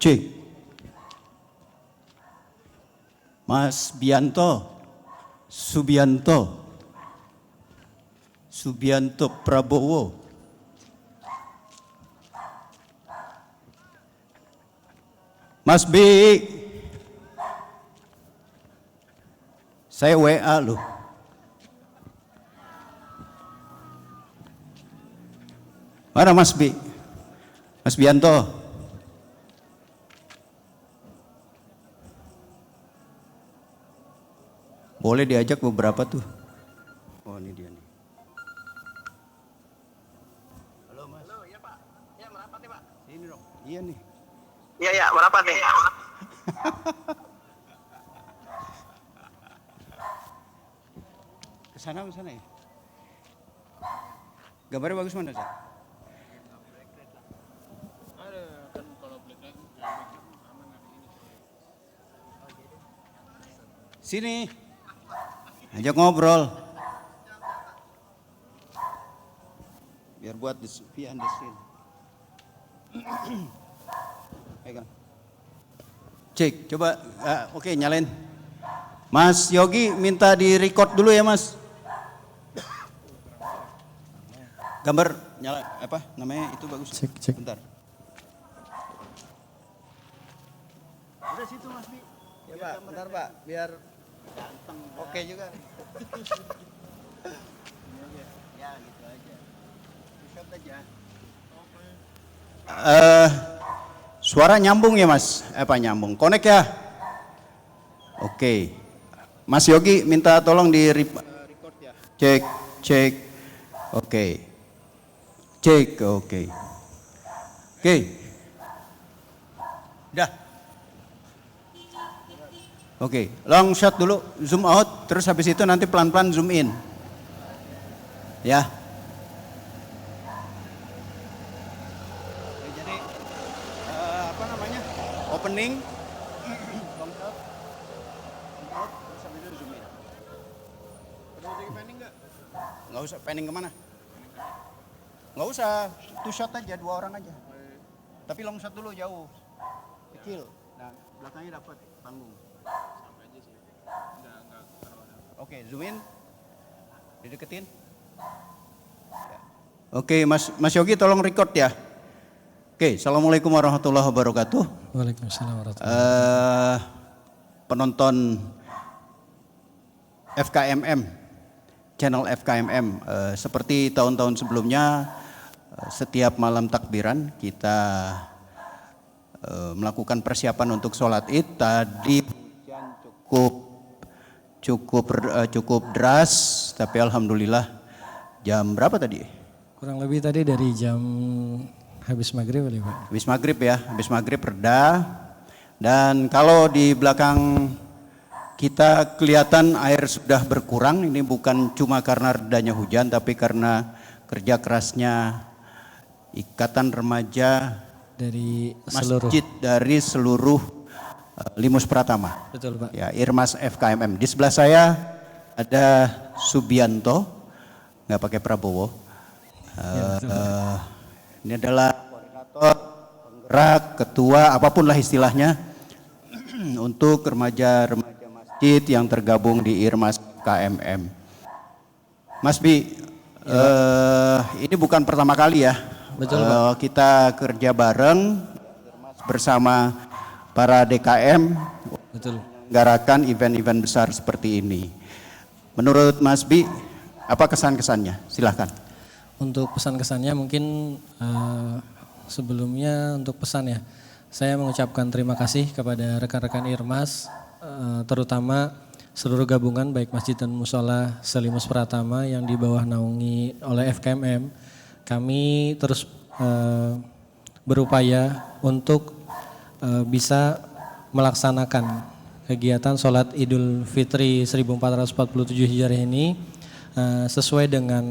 Cek. Mas Bianto, Subianto Prabowo. Mas B, saya WA loh. Mana Mas B? Mas Bianto. Boleh diajak beberapa tuh. Oh ini dia nih. Halo Mas. Halo, iya Pak. Ya merapat nih Pak. Ini dong. Iya nih. Iya, merapat nih. Kesana ya. Gambarnya bagus mana Zak? Sini. Ajak ngobrol. Biar buat behind the scene. Pegang. Cek, coba. Oke, nyalain. Mas Yogi minta di record dulu ya Mas. Gambar nyala apa namanya itu bagus. Cek. Bentar. Udah situ Mas Bi. Ya Pak, bentar Pak, biar Ganteng. Oke juga. Ya gitu aja. Shot aja. Suara nyambung ya Mas? Apa nyambung? Connect ya? Oke. Mas Yogi minta tolong di record ya. Cek. Oke. Cek, oke. Oke. Udah. Oke, long shot dulu, zoom out, terus habis itu nanti pelan-pelan zoom in. Ya. Oke, jadi apa namanya? Opening, long shot, zoom out, terus habis itu zoom in. Perlu lagi panning nggak? Nggak usah, panning kemana? Nggak usah, two shot aja, 2 orang aja. Tapi long shot dulu jauh, kecil. Nah, belakangnya dapat panggung. Oke, zoom in. Dideketin. Ya. Oke, Mas Yogi tolong record ya. Oke, Assalamualaikum warahmatullahi wabarakatuh. Waalaikumsalam warahmatullahi wabarakatuh. Penonton FKMM, channel FKMM. Seperti tahun-tahun sebelumnya, setiap malam takbiran kita melakukan persiapan untuk sholat Id. Tadi hujan cukup deras, tapi alhamdulillah jam berapa tadi? Kurang lebih tadi dari jam habis maghrib kali Pak. Habis maghrib ya, habis maghrib reda. Dan kalau di belakang kita kelihatan air sudah berkurang, ini bukan cuma karena redanya hujan, tapi karena kerja kerasnya ikatan remaja Dari masjid dari seluruh Limus Pratama. Betul Pak. Ya, Irmas FKMM. Di sebelah saya ada Subianto, nggak pakai Prabowo. Ini adalah koordinator, penggerak, ketua, apapun lah istilahnya untuk remaja-remaja masjid yang tergabung di Irmas FKMM. Mas Bi, ini bukan pertama kali ya. Betul Pak. Kita kerja bareng bersama para DKM Betul. menyelenggarakan event-event besar seperti ini. Menurut Mas Bi, apa kesan-kesannya? Silahkan. Untuk pesan-kesannya mungkin sebelumnya untuk pesan ya. Saya mengucapkan terima kasih kepada rekan-rekan Irmas, terutama seluruh gabungan baik masjid dan musola Selimus Pratama yang di bawah naungi oleh FKMM. Kami terus berupaya untuk bisa melaksanakan kegiatan sholat Idul Fitri 1447 Hijriah ini sesuai dengan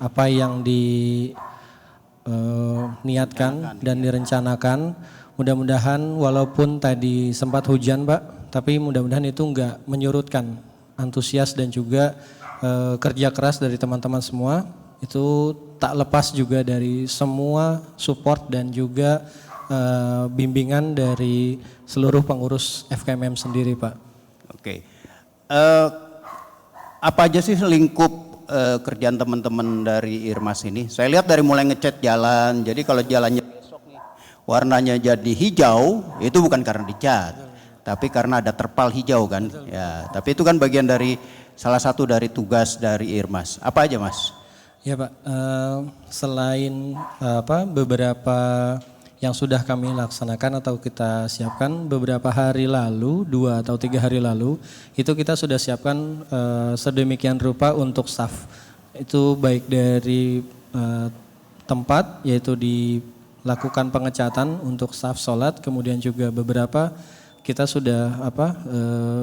apa yang diniatkan dan direncanakan. Mudah-mudahan walaupun tadi sempat hujan Pak, tapi mudah-mudahan itu enggak menyurutkan antusias dan juga kerja keras dari teman-teman semua. Itu tak lepas juga dari semua support dan juga bimbingan dari seluruh pengurus FKMM sendiri, Pak. Oke. Apa aja sih lingkup kerjaan teman-teman dari IRMAS ini? Saya lihat dari mulai ngecat jalan, jadi kalau jalannya besok nih warnanya jadi hijau, itu bukan karena dicat, tapi karena ada terpal hijau kan. Ya, tapi itu kan bagian dari salah satu dari tugas dari IRMAS. Apa aja, Mas? Ya, Pak, selain beberapa yang sudah kami laksanakan atau kita siapkan beberapa hari lalu, 2 atau 3 hari lalu, itu kita sudah siapkan sedemikian rupa untuk staff. Itu baik dari tempat, yaitu dilakukan pengecatan untuk staff sholat, kemudian juga beberapa kita sudah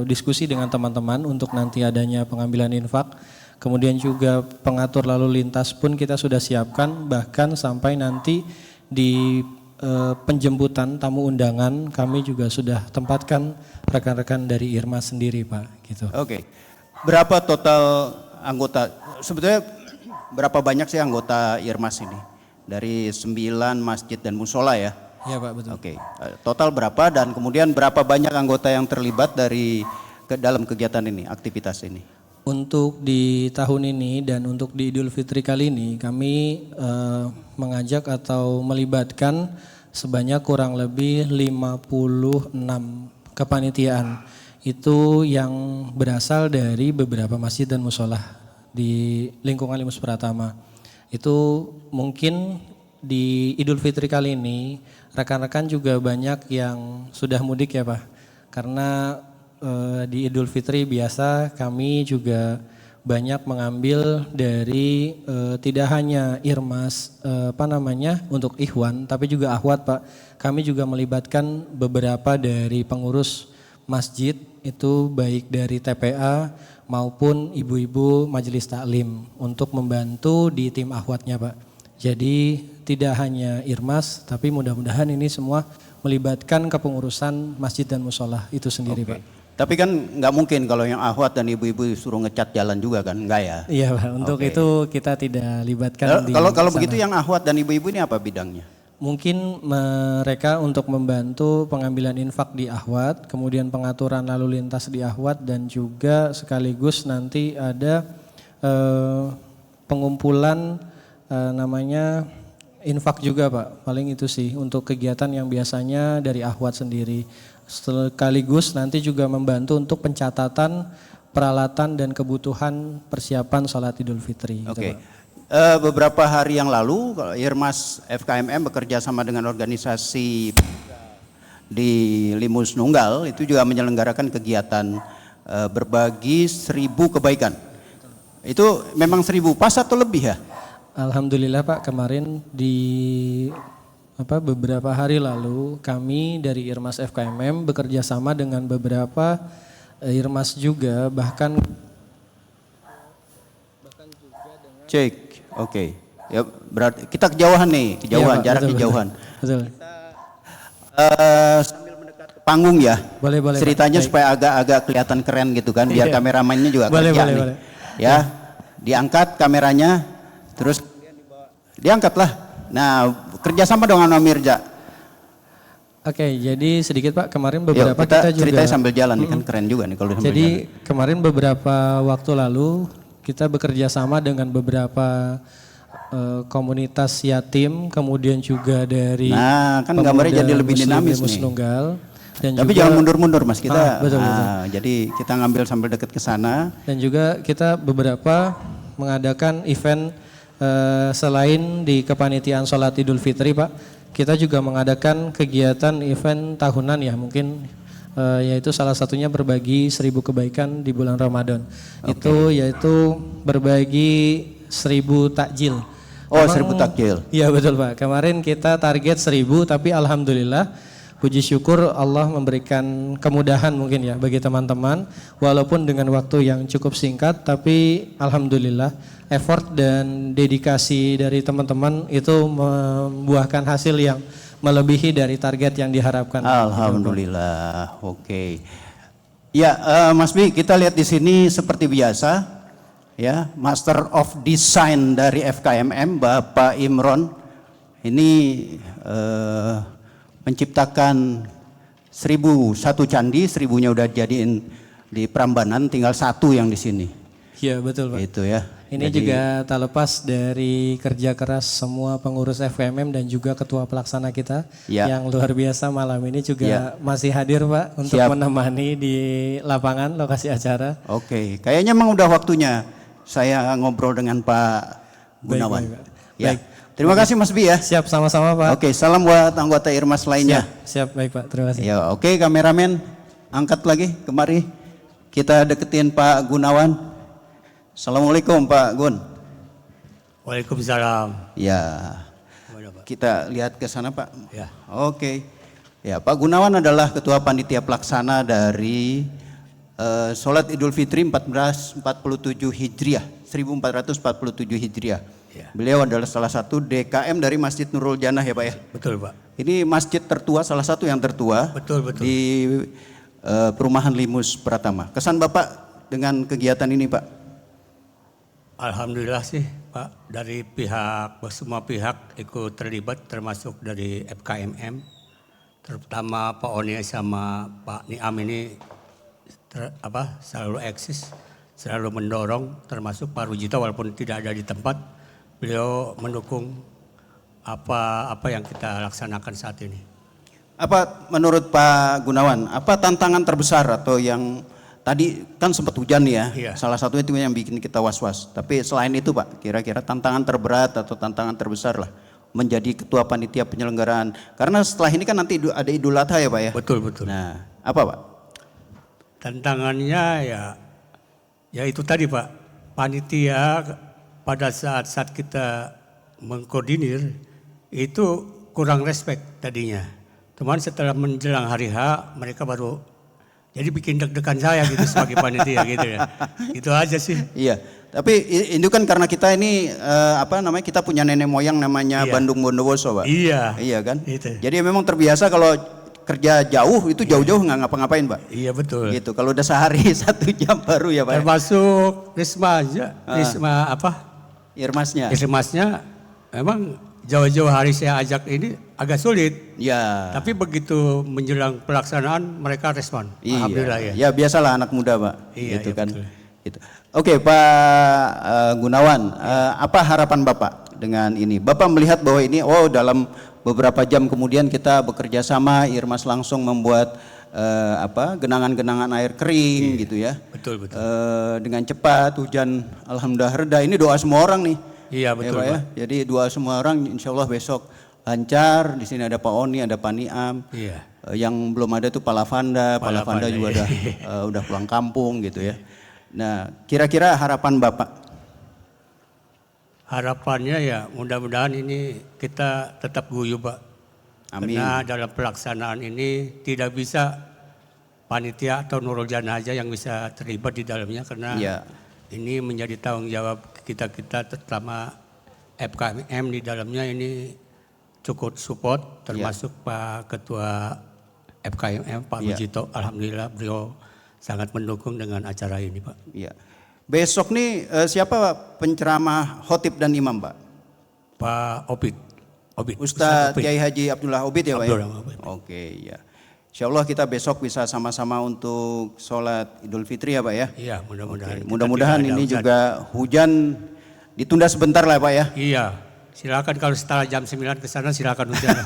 diskusi dengan teman-teman untuk nanti adanya pengambilan infak. Kemudian juga pengatur lalu lintas pun kita sudah siapkan, bahkan sampai nanti di penjemputan tamu undangan kami juga sudah tempatkan rekan-rekan dari IRMAS sendiri, Pak, gitu. Oke. Berapa total anggota? Sebetulnya berapa banyak sih anggota IRMAS ini? Dari 9 masjid dan musola ya? Iya, Pak, betul. Oke. Total berapa dan kemudian berapa banyak anggota yang terlibat dalam kegiatan ini, aktivitas ini? Untuk di tahun ini dan untuk di Idul Fitri kali ini kami mengajak atau melibatkan sebanyak kurang lebih 56 kepanitiaan. Itu yang berasal dari beberapa masjid dan musola di lingkungan Limus Pratama. Itu mungkin di Idul Fitri kali ini rekan-rekan juga banyak yang sudah mudik ya, Pak. Karena di Idul Fitri biasa kami juga banyak mengambil dari tidak hanya IRMAS untuk ikhwan, tapi juga akhwat, Pak. Kami juga melibatkan beberapa dari pengurus masjid, itu baik dari TPA maupun ibu-ibu majelis taklim untuk membantu di tim akhwatnya, Pak. Jadi tidak hanya IRMAS, tapi mudah-mudahan ini semua melibatkan kepengurusan masjid dan musola itu sendiri, Pak. Tapi kan nggak mungkin kalau yang akhwat dan ibu-ibu suruh ngecat jalan juga kan, enggak ya? Iya, Pak, untuk itu kita tidak libatkan Kalau begitu yang akhwat dan ibu-ibu ini apa bidangnya? Mungkin mereka untuk membantu pengambilan infak di akhwat, kemudian pengaturan lalu lintas di akhwat, dan juga sekaligus nanti ada pengumpulan namanya infak juga, Pak. Paling itu sih untuk kegiatan yang biasanya dari akhwat sendiri. Sekaligus nanti juga membantu untuk pencatatan peralatan dan kebutuhan persiapan sholat Idul Fitri. Oke. Gitu, Beberapa hari yang lalu IRMAS FKMM bekerja sama dengan organisasi di Limus Nunggal itu juga menyelenggarakan kegiatan berbagi 1000 kebaikan. Itu memang 1000 pas atau lebih ya? Alhamdulillah, Pak, kemarin di beberapa hari lalu kami dari IRMAS FKMM bekerja sama dengan beberapa IRMAS juga, bahkan juga dengan cek. Oke. Ya berarti kita kejauhan nih, kejauhan, Pak, jarak betul, kejauhan. Betul. Sambil mendekat ke panggung ya. Boleh. Ceritanya Pak. supaya agak-agak kelihatan keren gitu kan, biar Iya. kameramennya juga Boleh. nih. Ya, diangkat kameranya, terus diangkatlah. Nah, kerjasama dengan Om Mirza. Oke, jadi sedikit, Pak, kemarin beberapa Yuk, kita juga ceritanya sambil jalan nih kan keren juga nih kalau sambil Jadi jalan. kemarin beberapa waktu lalu kita bekerja sama dengan beberapa komunitas yatim, kemudian juga dari Nah, kan gambarnya jadi lebih dinamis nih. Nunggal, dan Tapi juga, jangan mundur-mundur Mas, kita. betul. Jadi kita ngambil sambil dekat ke sana. Dan juga kita beberapa mengadakan event selain di kepanitiaan sholat Idul Fitri, Pak, kita juga mengadakan kegiatan event tahunan ya, mungkin yaitu salah satunya berbagi 1000 kebaikan di bulan Ramadan. Itu yaitu berbagi 1000 takjil. Oh, 1000 takjil. Iya, betul, Pak. Kemarin kita target 1000, tapi alhamdulillah puji syukur Allah memberikan kemudahan mungkin ya bagi teman-teman, walaupun dengan waktu yang cukup singkat, tapi alhamdulillah effort dan dedikasi dari teman-teman itu membuahkan hasil yang melebihi dari target yang diharapkan. Alhamdulillah. Oke. Ya, Mas Bi, kita lihat di sini seperti biasa ya, Master of Design dari FKMM Bapak Imron. Ini menciptakan 1001 candi, 1000-nya udah jadiin di Prambanan, tinggal 1 yang di sini. Iya betul Pak. Itu ya. Ini juga tak lepas dari kerja keras semua pengurus FKMM dan juga ketua pelaksana kita yang luar biasa malam ini juga masih hadir Pak untuk menemani di lapangan lokasi acara. Oke, kayaknya memang udah waktunya saya ngobrol dengan Pak Gunawan. Baik. Terima kasih Mas Bi ya. Siap, sama-sama Pak. Oke, salam buat anggota Irmas lainnya. Siap, baik Pak, terima kasih. Ya, oke, kameramen angkat lagi kemari. Kita deketin Pak Gunawan. Assalamualaikum Pak Gun. Waalaikumsalam. Ya, kita lihat ke sana Pak. Ya. Oke. Ya, Pak Gunawan adalah Ketua Panitia Pelaksana dari Sholat Idul Fitri 1447 Hijriah, 1447 Hijriah. Ya. Beliau adalah salah satu DKM dari Masjid Nurul Jannah ya Pak ya? Betul Pak. Ini masjid tertua, salah satu yang tertua. Betul. Di perumahan Limus Pratama. Kesan Bapak dengan kegiatan ini Pak? Alhamdulillah sih Pak, dari semua pihak ikut terlibat termasuk dari FKMM. Terutama Pak Oni sama Pak Niam ini selalu eksis, selalu mendorong, termasuk Pak Rujito walaupun tidak ada di tempat, beliau mendukung apa yang kita laksanakan saat ini. Apa menurut Pak Gunawan, apa tantangan terbesar atau yang tadi kan sempat hujan ya, salah satu itu yang bikin kita was-was. Tapi selain itu Pak, kira-kira tantangan terberat atau tantangan terbesar lah menjadi ketua panitia penyelenggaraan. Karena setelah ini kan nanti ada Idul Adha ya Pak ya? Betul. Nah, apa Pak? Tantangannya ya itu tadi Pak, panitia pada saat kita mengkoordinir itu kurang respect tadinya. Cuman setelah menjelang hari H mereka baru jadi bikin deg-degan saya gitu sebagai panitia gitu ya. Itu aja sih. Iya, tapi itu kan karena kita ini kita punya nenek moyang namanya Bandung Bondowoso Pak. Iya kan? Itu. Jadi memang terbiasa kalau kerja jauh itu jauh-jauh nggak ngapa-ngapain Pak. Iya betul. Gitu, kalau udah sehari 1 jam baru ya Pak. Termasuk Risma aja, Irmasnya memang jauh-jauh hari saya ajak ini agak sulit. Ya. Tapi begitu menjelang pelaksanaan mereka respon. Iya. Alhamdulillah ya. Ya biasalah anak muda Pak. Iya, gitu iya, kan. betul. Gitu. Oke Pak Gunawan, apa harapan Bapak dengan ini? Bapak melihat bahwa ini dalam beberapa jam kemudian kita bekerja sama, Irmas langsung membuat genangan-genangan air kering gitu ya. Betul. Dengan cepat, hujan alhamdulillah reda. Ini doa semua orang nih. Iya betul ya, Pak. Ya. Jadi doa semua orang insya Allah besok lancar. Di sini ada Pak Oni, ada Pak Niam. Iya. Yang belum ada tuh Pak Lavanda juga udah pulang kampung gitu ya. Nah, kira-kira harapan Bapak? Harapannya ya mudah-mudahan ini kita tetap guyup Pak. Amin. Karena dalam pelaksanaan ini tidak bisa panitia atau Nurul Jannah aja yang bisa terlibat di dalamnya karena ini menjadi tanggung jawab kita terutama FKMM di dalamnya ini cukup support termasuk Pak Ketua FKMM Pak Rujito. Alhamdulillah beliau sangat mendukung dengan acara ini Pak. Iya. Besok nih siapa penceramah khotib dan imam Pak? Pak Obid. Ustadz Kiai Haji Abdullah Obid ya Pak ya? Obid. Oke ya. Insya Allah kita besok bisa sama-sama untuk sholat Idul Fitri ya Pak ya? Iya mudah-mudahan. Mudah-mudahan ini juga hujan ditunda sebentar lah Pak ya? Iya. Silakan kalau setelah jam 9 ke sana silakan hujan.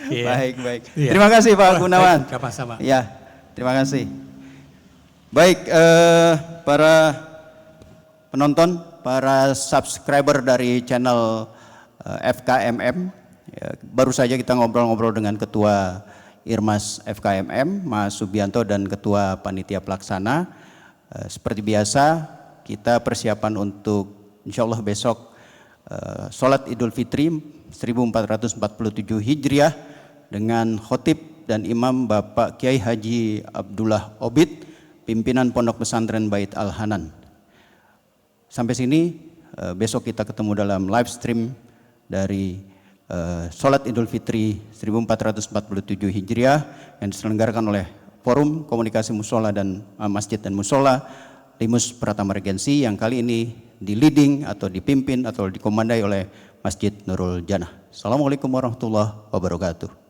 Baik. Iya. Terima kasih Pak Gunawan. Sama-sama. Ya, terima kasih. Baik, para penonton, para subscriber dari channel FKMM, baru saja kita ngobrol-ngobrol dengan Ketua Irmas FKMM, Mas Subianto dan Ketua Panitia Pelaksana. Seperti biasa, kita persiapan untuk insya Allah besok sholat Idul Fitri 1447 Hijriah dengan khotib dan imam Bapak Kiai Haji Abdullah Obid, pimpinan Pondok Pesantren Bait Al-Hanan. Sampai sini besok kita ketemu dalam live stream dari sholat Idul Fitri 1447 Hijriah yang diselenggarakan oleh Forum Komunikasi Musola dan Masjid dan Musola Limus Pratama Regensi yang kali ini di leading atau dipimpin atau dikomandai oleh Masjid Nurul Jannah. Assalamualaikum warahmatullahi wabarakatuh.